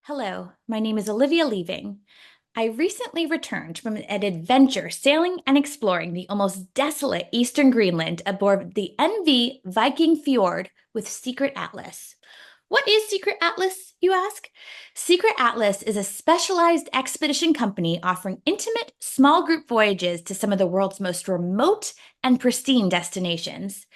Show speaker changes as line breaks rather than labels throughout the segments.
Hello, my name is Olivia Leaving. I recently returned from an adventure sailing and exploring the almost desolate eastern Greenland aboard the NV Viking Fjord with Secret Atlas. What is Secret Atlas, you ask? Secret Atlas is a specialized expedition company offering intimate, small group voyages to some of the world's most remote and pristine destinations.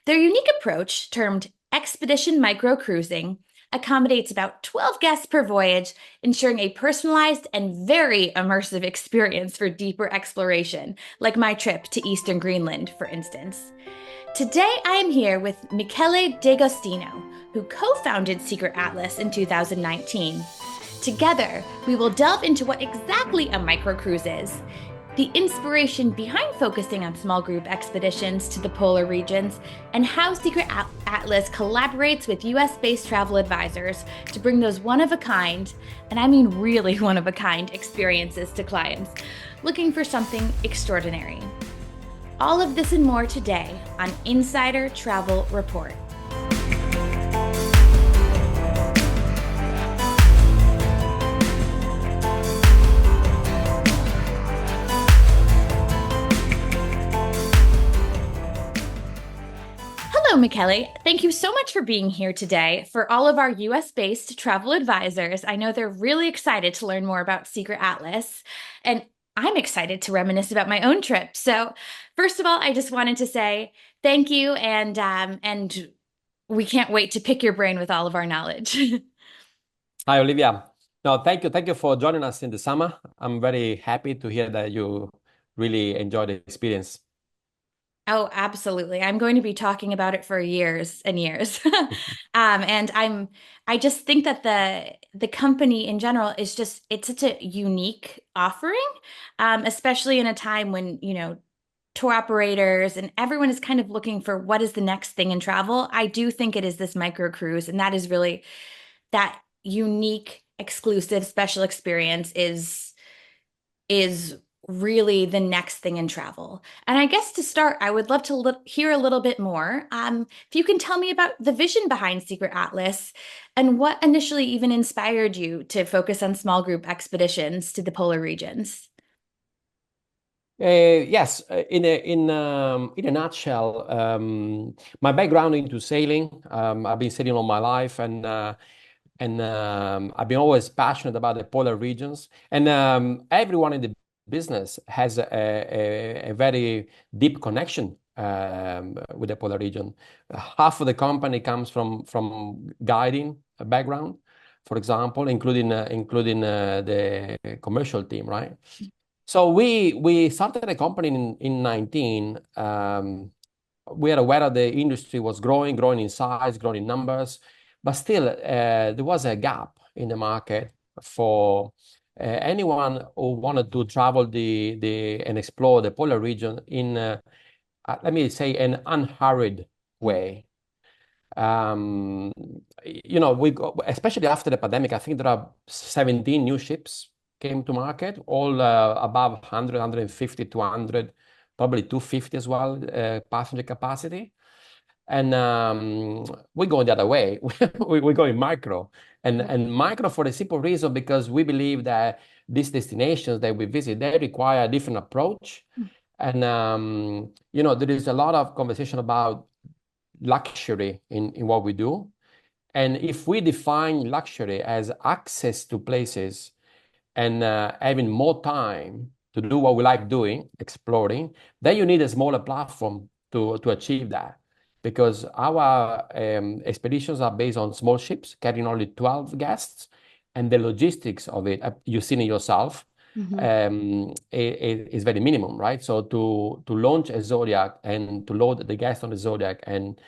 Their unique approach, termed expedition microcruising, accommodates about 12 guests per voyage, ensuring a personalized and very immersive experience for deeper exploration, like my trip to Eastern Greenland, for instance. Today, I am here with Michele D'Agostino, who co founded Secret Atlas in 2019. Together, we will delve into what exactly a microcruise is, the inspiration behind focusing on small group expeditions to the polar regions, and how Secret Atlas collaborates with US-based travel advisors to bring those one-of-a-kind, and I mean really one-of-a-kind, experiences to clients looking for something extraordinary. All of this and more today on Insider Travel Report. Hello, Michele. Thank you so much for being here today. For all of our US-based travel advisors, I know they're really excited to learn more about Secret Atlas, and I'm excited to reminisce about my own trip. So, first of all, I just wanted to say thank you, and we can't wait to pick your brain with all of our knowledge.
Hi, Olivia. No, thank you. Thank you for joining us in the summer. I'm very happy to hear that you really enjoyed the experience.
Oh, absolutely. I'm going to be talking about it for years and years. And I just think that the company in general is just it's such a unique offering, especially in a time when, tour operators and everyone is kind of looking for what is the next thing in travel. I do think it is this micro cruise, and that is really that unique, exclusive, special experience is really the next thing in travel. And I guess to start, I would love to hear a little bit more. If you can tell me about the vision behind Secret Atlas and what initially even inspired you to focus on small group expeditions to the polar regions.
Yes, in a nutshell, my background into sailing, I've been sailing all my life, and I've been always passionate about the polar regions. And everyone in the business has a very deep connection with the polar region. Half of the company comes from guiding background, for example, including the commercial team, right? So we started a company in 19. We are aware that the industry was growing in size, growing in numbers, but still there was a gap in the market for anyone who wanted to travel the and explore the polar region in let me say an unhurried way. Um, especially after the pandemic, I think there are 17 new ships came to market, all above 100, 150, 200, probably 250 as well, passenger capacity. And we're going the other way. We're going micro. And micro for the simple reason because we believe that these destinations that we visit, they require a different approach. And, there is a lot of conversation about luxury in what we do. And if we define luxury as access to places and having more time to do what we like doing, exploring, then you need a smaller platform to achieve that. Because our expeditions are based on small ships carrying only 12 guests, and the logistics of it, you've seen it yourself,
Mhm.
is very minimum, right? So to launch a Zodiac and to load the guest on the Zodiac and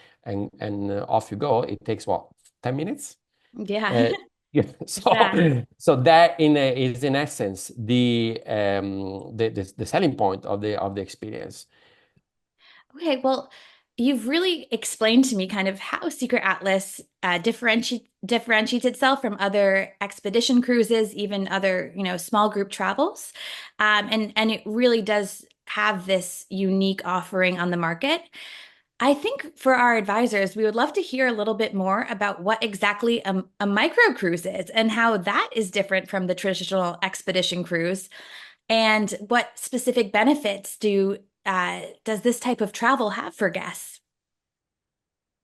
off you go, it takes what, 10 minutes?
Yeah.
Uh, yeah.
Yeah.
So that is in essence the selling point of the experience.
Okay, well, you've really explained to me kind of how Secret Atlas differentiates itself from other expedition cruises, even other, small group travels. And it really does have this unique offering on the market. I think for our advisors, we would love to hear a little bit more about what exactly a micro cruise is and how that is different from the traditional expedition cruise, and what specific benefits does this type of travel have for guests?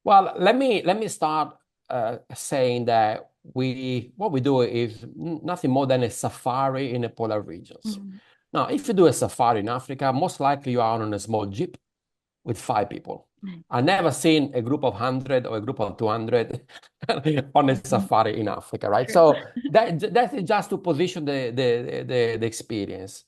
Well, let me start saying that what we do is nothing more than a safari in the polar regions.
Mhm.
Now, if you do a safari in Africa, most likely you are on a small jeep with 5 people. I've never seen a group of 100 or a group of 200 on a
Mhm.
safari in Africa, right?
True.
So that is just to position the experience.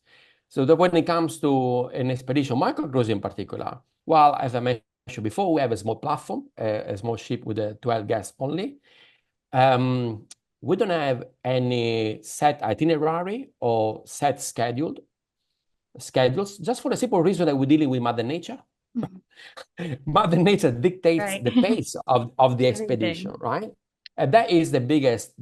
So that when it comes to an expedition, microcruise in particular, well, as I mentioned before, we have a small platform, a small ship with 12 guests only. Um, we don't have any set itinerary or set schedules, just for the simple reason that we're dealing with Mother Nature.
Mhm.
Mother Nature dictates
Right.
the pace of the expedition,
Everything.
right? And that is the biggest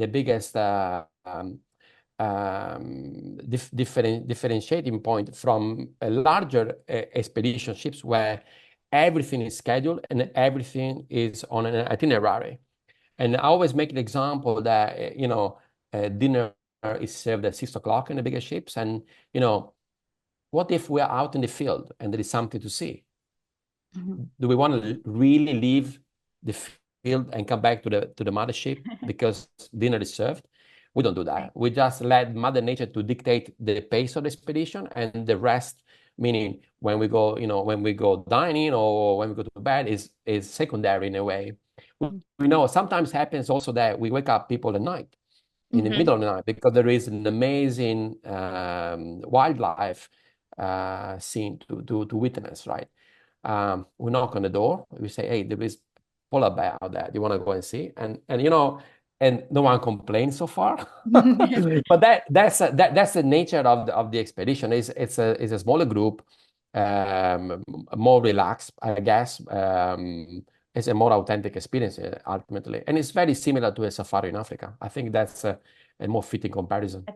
differentiating point from a larger expedition ships where everything is scheduled and everything is on an itinerary. And I always make the example that, dinner is served at 6 o'clock in the bigger ships. And, what if we're out in the field and there is something to see?
Mhm.
Do we want to really leave the field and come back to the mothership because dinner is served? We don't do
Right.
that. We just let Mother Nature to dictate the pace of the expedition, and the rest, meaning when we go, when we go dining or when we go to bed, is secondary in a way. We know sometimes happens also that we wake up people at night, in the
Mhm.
middle of the night, because there is an amazing wildlife scene to witness, right? We knock on the door. We say, "Hey, there is polar bear out there. Do you want to go and see?" And no one complains so far. But that's the nature of the expedition. It's a smaller group, more relaxed, I guess. It's a more authentic experience ultimately, and it's very similar to a safari in Africa. I think that's a more fitting comparison.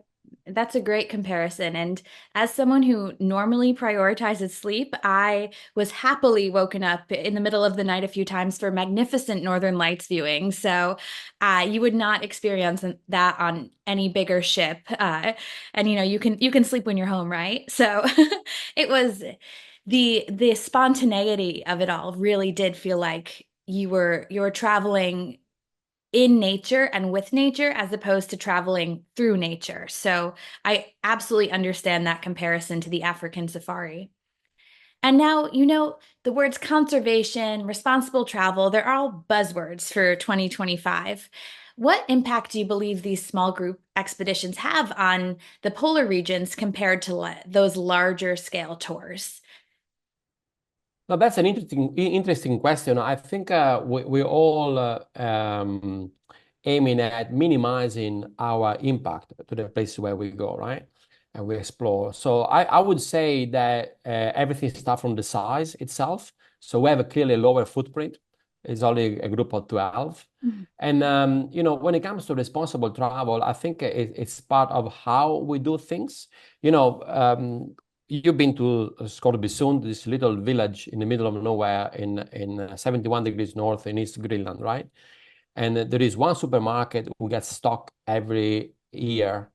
That's a great comparison. And as someone who normally prioritizes sleep, I was happily woken up in the middle of the night a few times for magnificent Northern Lights viewing. So you would not experience that on any bigger ship. And you can sleep when you're home, right? So it was the spontaneity of it all really did feel like you were traveling in nature and with nature as opposed to traveling through nature. So I absolutely understand that comparison to the African safari. And now, the words conservation, responsible travel, they're all buzzwords for 2025. What impact do you believe these small group expeditions have on the polar regions compared to those larger scale tours?
Now, that's an interesting question. I think we're all aiming at minimizing our impact to the place where we go, right? And we explore. So I would say that everything starts from the size itself. So we have a clearly lower footprint. It's only a group of 12.
Mhm.
And, when it comes to responsible travel, I think it's part of how we do things. You've been to Scorbisund, this little village in the middle of nowhere in 71 degrees north in East Greenland, right? And there is one supermarket who gets stock every year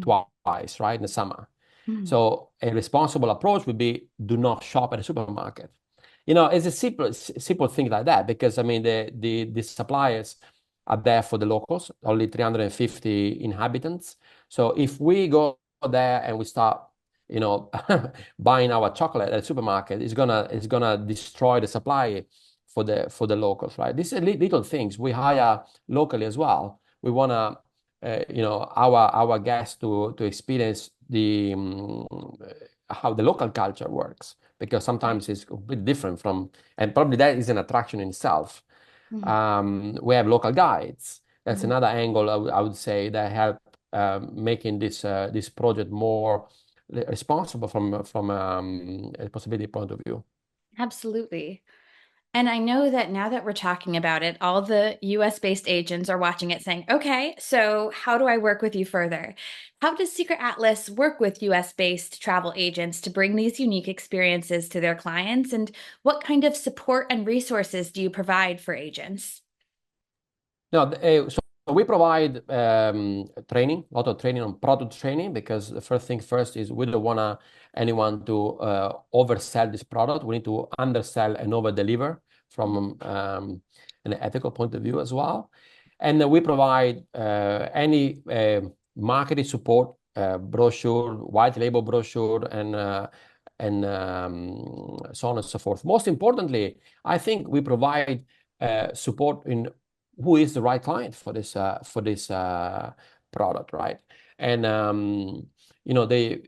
twice, right, in the summer.
Mhm.
So a responsible approach would be do not shop at a supermarket. It's a simple thing like that because I mean the suppliers are there for the locals, only 350 inhabitants. So if we go there and we start, you know, buying our chocolate at a supermarket, it's gonna destroy the supply for the locals, right? These are little things. We hire locally as well. We wanna our guests to experience how the local culture works because
Right.
sometimes it's completely different from, and probably that is an attraction in itself.
Mhm.
We have local guides. That's
Mhm.
another angle I would say that help making this project more responsible from a possibility point of view.
Absolutely. And I know that now that we're talking about it, all the US based agents are watching it saying, okay, so how do I work with you further? How does Secret Atlas work with US based travel agents to bring these unique experiences to their clients? And what kind of support and resources do you provide for agents?
No, so we provide training, a lot of training on product training, because the first thing first is we don't want anyone to oversell this product. We need to undersell and over-deliver from an ethical point of view as well. And we provide any marketing support, brochure, white label brochure, and so on and so forth. Most importantly, I think we provide support in who is the right client for this product, right? And they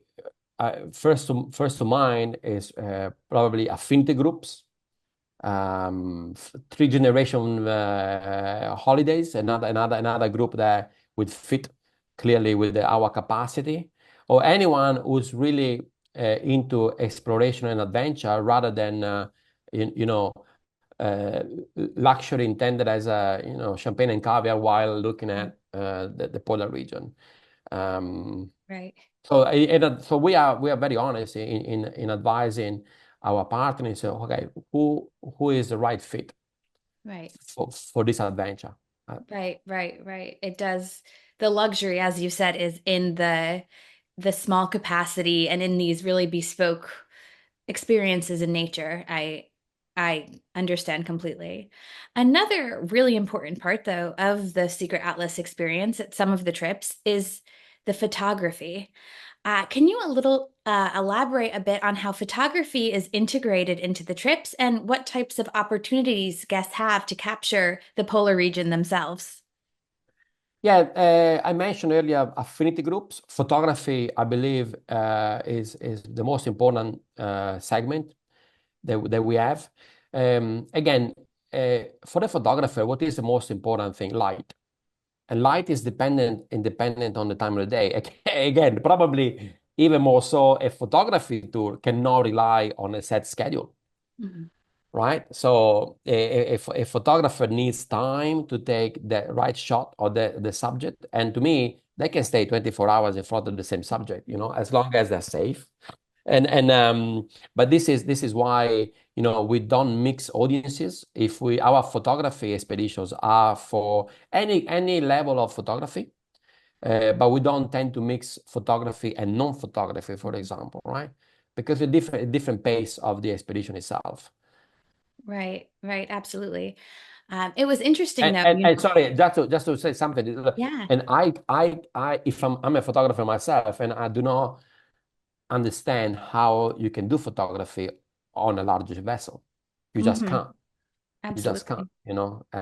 first to mind is probably affinity groups, three generation holidays, another group that would fit clearly with our capacity, or anyone who's really into exploration and adventure rather than you know uh, luxury intended as champagne and caviar while looking at the polar region. Um,
Right,
so we are very honest in advising our partners. So okay, who is the right fit
right.
for this adventure?
Right. It does. The luxury, as you said, is in the small capacity and in these really bespoke experiences in nature. I understand completely. Another really important part, though, of the Secret Atlas experience at some of the trips is the photography. Can you elaborate a bit on how photography is integrated into the trips and what types of opportunities guests have to capture the polar region themselves?
Yeah, I mentioned earlier affinity groups. Photography, I believe, is the most important segment that we have. Again, for the photographer, what is the most important thing? Light. And light is independent on the time of the day. Again, probably even more so, a photography tour cannot rely on a set schedule,
Mhm.
right? So a photographer needs time to take the right shot of the subject. And to me, they can stay 24 hours in front of the same subject, as long as they're safe. And but this is why we don't mix audiences. If our photography expeditions are for any level of photography, but we don't tend to mix photography and non-photography, for example, right? Because a different pace of the expedition itself.
Right, absolutely. It was interesting
And,
though,
and, and sorry, just to say something.
yeah.
And if I'm a photographer myself, and I do not understand how you can do photography on a large vessel. You just
Hmm.
can't. You just can't,
Absolutely.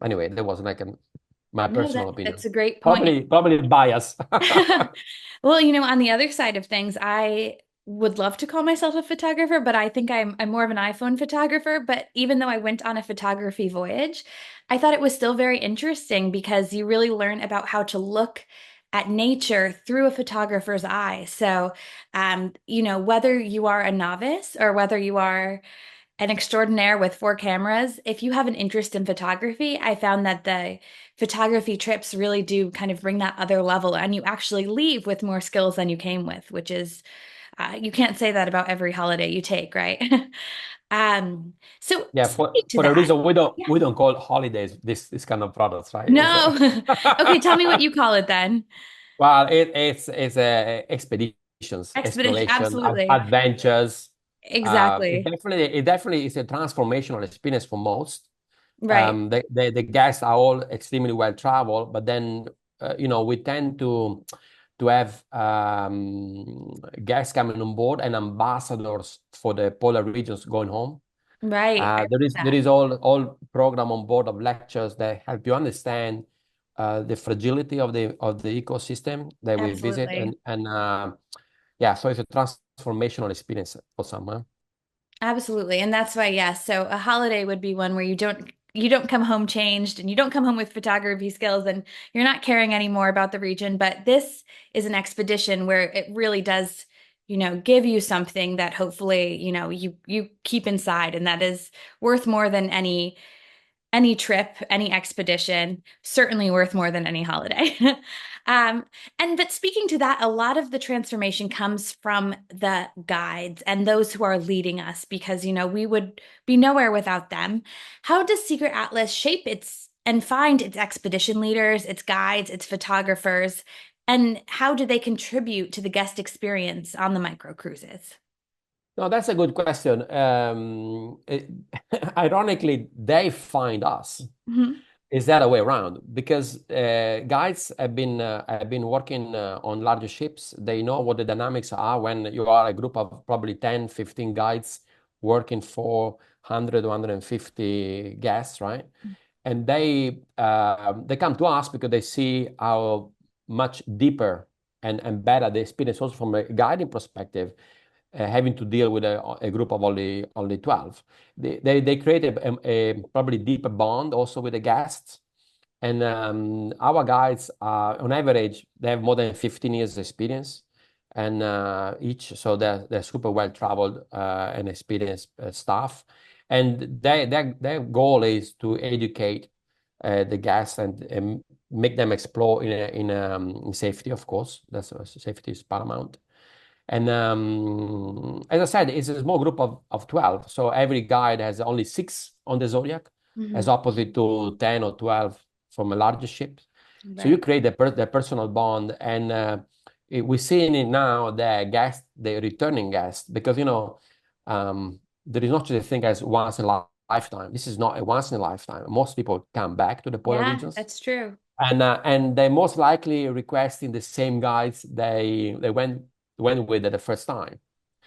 Anyway, that was like my
No,
personal
that's
opinion.
a great point.
Probably bias.
Well, on the other side of things, I would love to call myself a photographer, but I think I'm more of an iPhone photographer. But even though I went on a photography voyage, I thought it was still very interesting because you really learn about how to look at nature through a photographer's eye. So, whether you are a novice or whether you are an extraordinaire with four cameras. If you have an interest in photography, I found that the photography trips really do kind of bring that other level, and you actually leave with more skills than you came with, which is you can't say that about every holiday you take, right? So
Yeah,
speaking to
for a
that,
reason we don't
yeah,
we don't call holidays this kind of products, right?
no, okay, tell me what you call it then.
Well, it's expeditions,
Expedition,
exploration,
absolutely,
adventures. It
exactly,
definitely it definitely is a transformational experience for most.
right,
The guests are all extremely well traveled, but then we tend to have guests coming on board and ambassadors for the polar regions going home.
right. I
There
love
is there
that.
is all program on board of lectures that help you understand the fragility of the ecosystem that we visit,
Absolutely.
and yeah, so it's a transformational experience for someone.
Absolutely. And that's why, yes. So a holiday would be one where you don't come home changed and you don't come home with photography skills and you're not caring anymore about the region. But this is an expedition where it really does give you something that hopefully, you keep inside, and that is worth more than any trip, any expedition, certainly worth more than any holiday. um, but speaking to that, a lot of the transformation comes from the guides and those who are leading us because, we would be nowhere without them. How does Secret Atlas shape its and find its expedition leaders, its guides, its photographers, and how do they contribute to the guest experience on the micro cruises?
No, that's a good question. Ironically, they find us.
Mhm.
Is that a way around? Because guides have been working on larger ships. They know what the dynamics are when you are a group of probably 10, 15 guides working for 100, 150 guests, right? And they come to us because they see how much deeper and better the experience also from a guiding perspective, having to deal with a group of only 12. They create a probably deeper bond also with the guests. And our guides are, on average, they have more than 15 years experience, and each, so they're super well traveled and experienced staff. And their goal is to educate the guests and make them explore in safety, of course. That's safety is paramount. And as I said, it's a small group of 12. So every guide has only six on the Zodiac, as
Mhm.
opposite to 10 or 12 from a larger ship. So you
Right.
create the personal bond. And we're seeing it now, the returning guest, because, there is not such a thing as once in a lifetime. This is not a once in a lifetime. Most people come back to the polar
Yeah,
regions.
that's true.
And they most likely requesting the same guides they went with it the first time.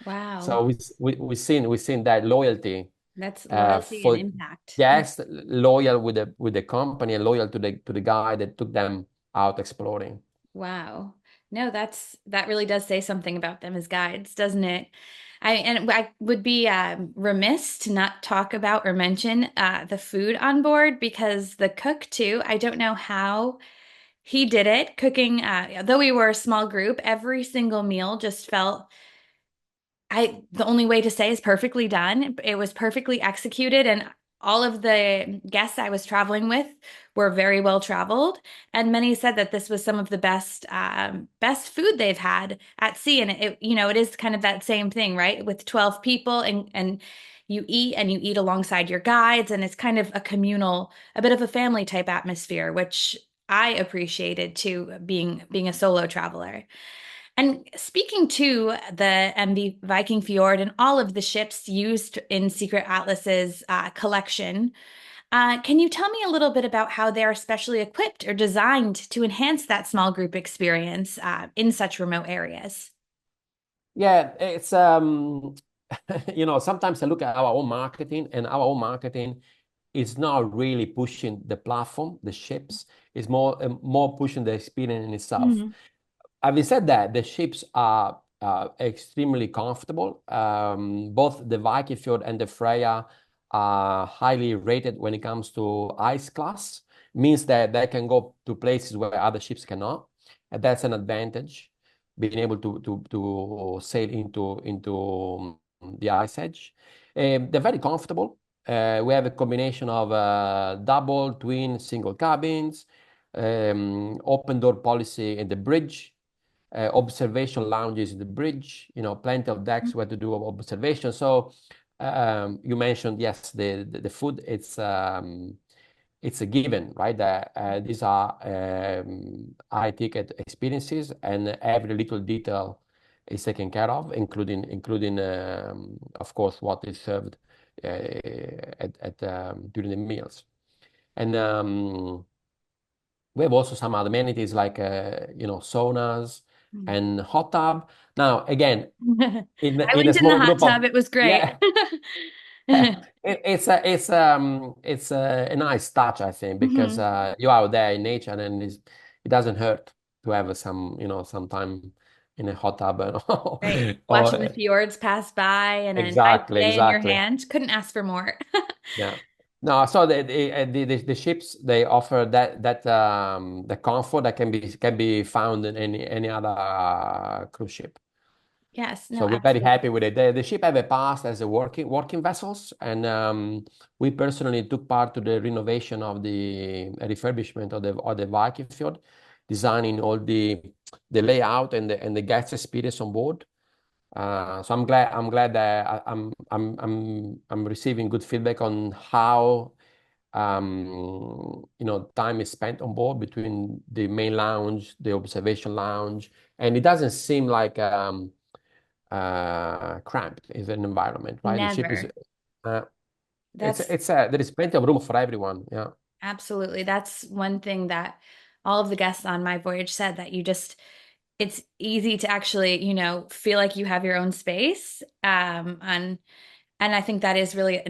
Wow.
So we've seen that loyalty
That's loyalty and
for
impact.
guests, loyal with the company and loyal to the guy that took them out exploring.
Wow. No, that really does say something about them as guides, doesn't it? I would be remiss to not talk about or mention the food on board because the cook too. I don't know how he did it cooking. Though we were a small group, every single meal just felt the only way to say is perfectly done. It was perfectly executed, and all of the guests I was traveling with were very well traveled, and many said that this was some of the best food they've had at sea. And it is kind of that same thing, right? With 12 people, and you eat alongside your guides, and it's kind of a bit of a family type atmosphere, which I appreciated too, being a solo traveler. And speaking to the MV Viking Fjord and all of the ships used in Secret Atlas's collection, can you tell me a little bit about how they're specially equipped or designed to enhance that small group experience in such remote areas?
Yeah, it's sometimes I look at our own marketing, and our own marketing is not really pushing the platform, the ships. It's more pushing the experience in itself.
Mhm.
Having said that, the ships are extremely comfortable. Both the Viking Fjord and the Freya are highly rated when it comes to ice class. Means that they can go to places where other ships cannot, and that's an advantage, being able to sail into the ice edge. They're very comfortable. We have a combination of double, twin, single cabins, open door policy in the bridge, observation lounges in the bridge, plenty of decks where to do observation. So you mentioned, yes, the food, it's a given, right? That these are high ticket experiences, and every little detail is taken care of, including of course what is served during the meals. And we have also some other amenities like saunas and hot tub. Now, again,
I
in a
went in the
small
hot
group of
tub. It was great.
yeah, it's a nice touch, I think, because
Mhm.
you're out there in nature, and it doesn't hurt to have some time in a hot tub
Right.
or
Watching the fjords pass by and an
exactly,
IPA in your
exactly.
hand. Couldn't ask for more.
Yeah. No, so the ships, they offer the comfort that can be found in any other cruise ship.
Yes, no,
So we're very
absolutely.
happy with it. The ship ever passed as a working vessels, and we personally took part to the renovation of the refurbishment of the Viking Fjord, designing all the layout and the guest experience on board. So I'm glad that I'm receiving good feedback on how time is spent on board between the main lounge, the observation lounge, and it doesn't seem like cramped is an environment, right? The ship is
Never.
uh,
That's
there is plenty of room for everyone. Yeah.
absolutely. That's one thing that all of the guests on my voyage said that it's easy to actually, feel like you have your own space. And I think that is really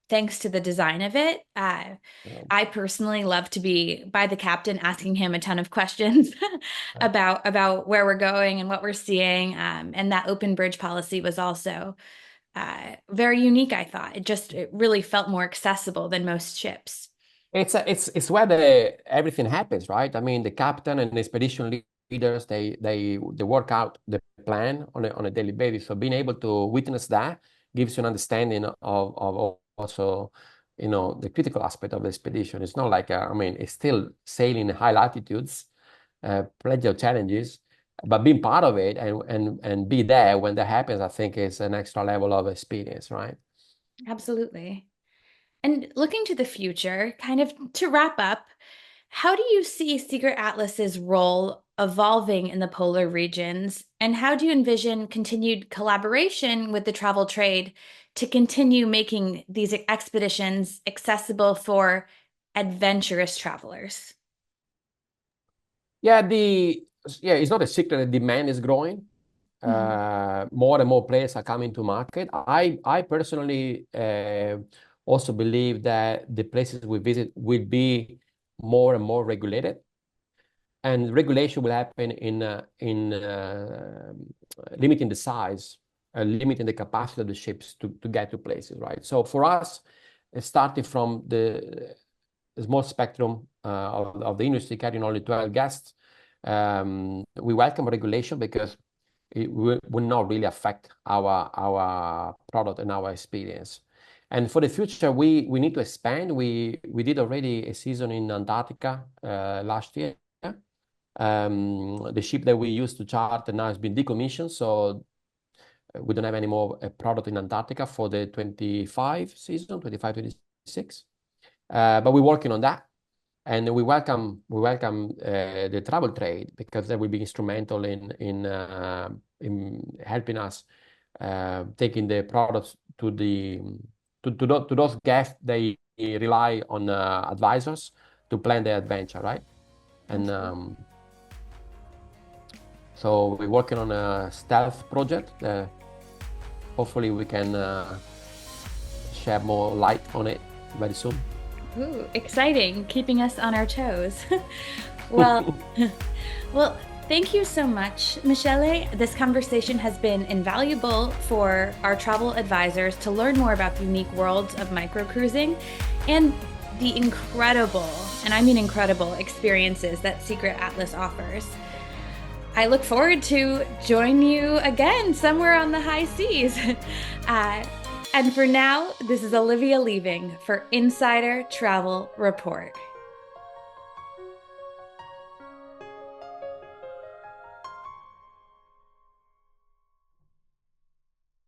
thanks to the design of it.
Yeah.
I personally love to be by the captain, asking him a ton of questions about where we're going and what we're seeing. And that open bridge policy was also very unique, I thought. It really felt more accessible than most ships.
It's where everything happens, right? I mean, the captain and the expedition leaders, they work out the plan on a daily basis. So being able to witness that gives you an understanding of also, the critical aspect of the expedition. It's not like, I mean, it's still sailing in high latitudes, plenty of challenges, but being part of it and be there when that happens, I think is an extra level of experience, right?
Absolutely. And looking to the future, kind of to wrap up, how do you see Secret Atlas's role evolving in the polar regions? And how do you envision continued collaboration with the travel trade to continue making these expeditions accessible for adventurous travelers?
Yeah, it's not a secret that demand is growing.
Mhm.
More and more players are coming to market. I personally also believe that the places we visit will be more and more regulated, and regulation will happen in limiting the size, limiting the capacity of the ships to get to places, right? So for us, starting from the small spectrum of the industry carrying only 12 guests, we welcome regulation because it will not really affect our product and our experience. And for the future, we need to expand. We did already a season in Antarctica last year. The ship that we used to charter now has been decommissioned, so we don't have any more product in Antarctica for the 25 season, 25, 26. But we're working on that. And we welcome the travel trade because they will be instrumental in helping us taking the products to those guests. They rely on advisors to plan their adventure, right? And
Absolutely.
so we're working on a stealth project. Hopefully, we can shed more light on it very soon.
Ooh, exciting, keeping us on our toes. Well, well, thank you so much, Michele. This conversation has been invaluable for our travel advisors to learn more about the unique worlds of microcruising and the incredible, and I mean incredible, experiences that Secret Atlas offers. I look forward to joining you again somewhere on the high seas. uh, and for now, this is Olivia leaving for Insider Travel Report.